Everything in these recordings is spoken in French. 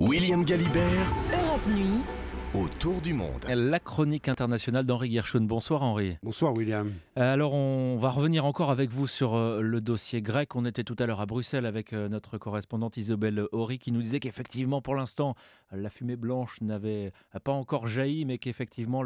William Galibert, Europe Nuit. autour du monde. La chronique internationale d'Henri Guerschon. Bonsoir Henri. Bonsoir William. Alors on va revenir encore avec vous sur le dossier grec. On était tout à l'heure à Bruxelles avec notre correspondante Isabelle Horry qui nous disait qu'effectivement pour l'instant la fumée blanche n'avait pas encore jailli, mais qu'effectivement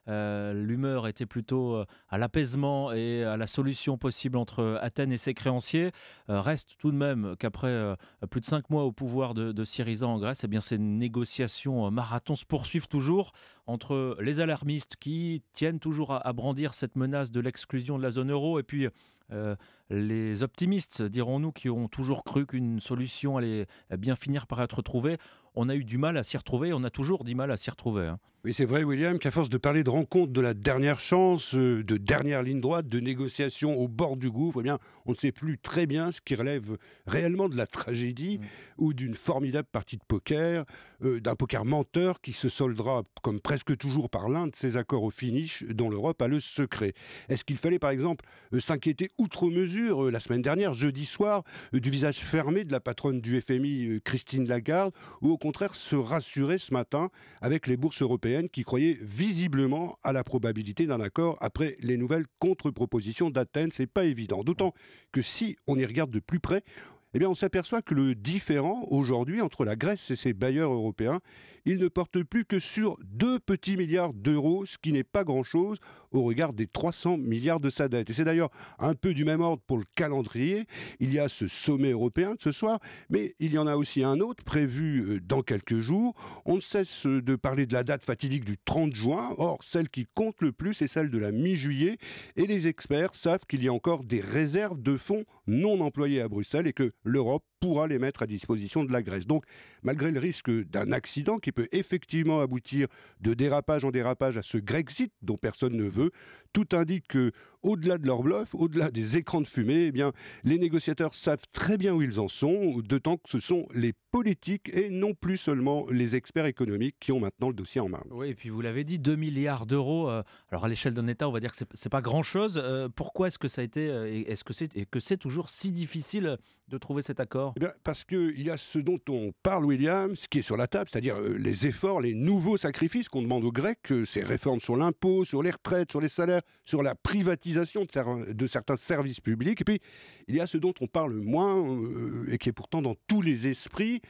l'humeur était plutôt à l'apaisement et à la solution possible entre Athènes et ses créanciers. Reste tout de même qu'après plus de 5 mois au pouvoir de Syriza en Grèce, eh bien, ces négociations marathon se poursuivent toujours entre les alarmistes qui tiennent toujours à brandir cette menace de l'exclusion de la zone euro et puis les optimistes, dirons-nous, qui ont toujours cru qu'une solution allait bien finir par être trouvée. On a eu du mal à s'y retrouver, on a toujours du mal à s'y retrouver. Oui, c'est vrai William qu'à force de parler de rencontre de la dernière chance, de dernière ligne droite, de négociations au bord du gouffre, eh bien, on ne sait plus très bien ce qui relève réellement de la tragédie ou d'une formidable partie de poker, d'un poker menteur qui se soldera comme presque toujours par l'un de ces accords au finish dont l'Europe a le secret. Est-ce qu'il fallait par exemple s'inquiéter outre mesure la semaine dernière, jeudi soir, du visage fermé de la patronne du FMI, Christine Lagarde, ou au contraire se rassurer ce matin avec les bourses européennes qui croyaient visiblement à la probabilité d'un accord après les nouvelles contre-propositions d'Athènes? C'est pas évident. D'autant que si on y regarde de plus près, eh bien, on s'aperçoit que le différend aujourd'hui entre la Grèce et ses bailleurs européens, il ne porte plus que sur 2 petits milliards d'euros, ce qui n'est pas grand-chose au regard des 300 milliards de sa dette. Et c'est d'ailleurs un peu du même ordre pour le calendrier. Il y a ce sommet européen de ce soir, mais il y en a aussi un autre prévu dans quelques jours. On ne cesse de parler de la date fatidique du 30 juin. Or, celle qui compte le plus est celle de la mi-juillet. Et les experts savent qu'il y a encore des réserves de fonds non employés à Bruxelles et que l'Europe pourra les mettre à disposition de la Grèce. Donc, malgré le risque d'un accident qui peut effectivement aboutir de dérapage en dérapage à ce Grexit dont personne ne veut, tout indique que, au-delà de leur bluff, au-delà des écrans de fumée, eh bien, les négociateurs savent très bien où ils en sont, d'autant que ce sont les politiques et non plus seulement les experts économiques qui ont maintenant le dossier en main. Oui, et puis vous l'avez dit, 2 milliards d'euros. Alors à l'échelle d'un État, on va dire que c'est pas grand-chose. Pourquoi est-ce que ça a été, est-ce que c'est toujours si difficile de trouver cet accord? Eh bien, parce qu'il y a ce dont on parle, William, ce qui est sur la table, c'est-à-dire les efforts, les nouveaux sacrifices qu'on demande aux Grecs, ces réformes sur l'impôt, sur les retraites, sur les salaires, sur la privatisation de certains services publics. Et puis, il y a ce dont on parle moins, et qui est pourtant dans tous les esprits,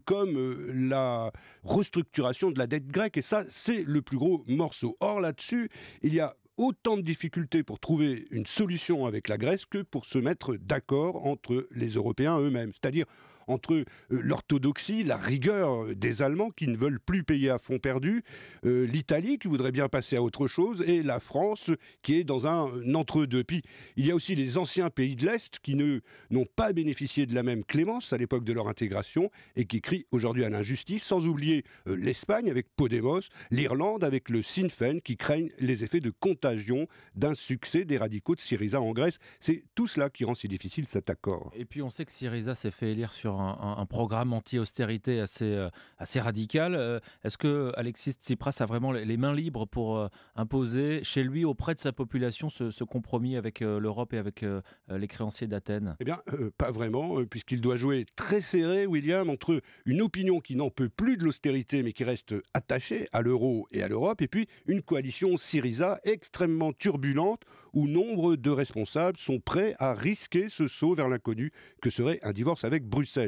comme la restructuration de la dette grecque. Et ça, c'est le plus gros morceau. Or, là-dessus, il y a autant de difficultés pour trouver une solution avec la Grèce que pour se mettre d'accord entre les Européens eux-mêmes. C'est-à-dire entre l'orthodoxie, la rigueur des Allemands qui ne veulent plus payer à fond perdu, l'Italie qui voudrait bien passer à autre chose, et la France qui est dans un entre-deux. Puis il y a aussi les anciens pays de l'Est qui n'ont pas bénéficié de la même clémence à l'époque de leur intégration et qui crient aujourd'hui à l'injustice, sans oublier l'Espagne avec Podemos, l'Irlande avec le Sinn Féin qui craignent les effets de contagion d'un succès des radicaux de Syriza en Grèce. C'est tout cela qui rend si difficile cet accord. Et puis on sait que Syriza s'est fait élire sur un programme anti-austérité assez radical. Est-ce que Alexis Tsipras a vraiment les mains libres pour imposer chez lui, auprès de sa population, ce compromis avec l'Europe et avec les créanciers d'Athènes? Eh bien, pas vraiment, puisqu'il doit jouer très serré, William, entre une opinion qui n'en peut plus de l'austérité, mais qui reste attachée à l'euro et à l'Europe, et puis une coalition Syriza extrêmement turbulente, où nombre de responsables sont prêts à risquer ce saut vers l'inconnu que serait un divorce avec Bruxelles.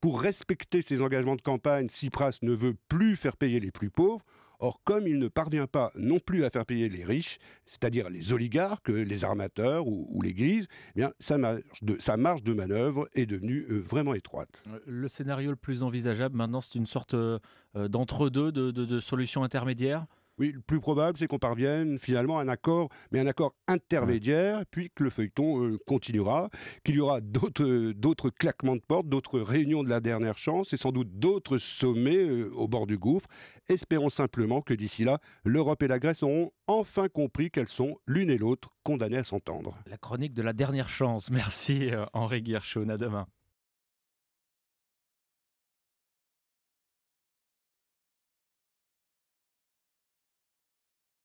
Pour respecter ses engagements de campagne, Tsipras ne veut plus faire payer les plus pauvres. Or, comme il ne parvient pas non plus à faire payer les riches, c'est-à-dire les oligarques, les armateurs ou l'Église, eh bien, sa marge de manœuvre est devenue vraiment étroite. Le scénario le plus envisageable maintenant, c'est une sorte d'entre-deux, de solution intermédiaire? Oui, le plus probable, c'est qu'on parvienne finalement à un accord, mais un accord intermédiaire, puis que le feuilleton continuera, qu'il y aura d'autres claquements de porte, d'autres réunions de la dernière chance, et sans doute d'autres sommets au bord du gouffre. Espérons simplement que d'ici là, l'Europe et la Grèce auront enfin compris qu'elles sont, l'une et l'autre, condamnées à s'entendre. La chronique de la dernière chance. Merci Henri Guerschon, à demain.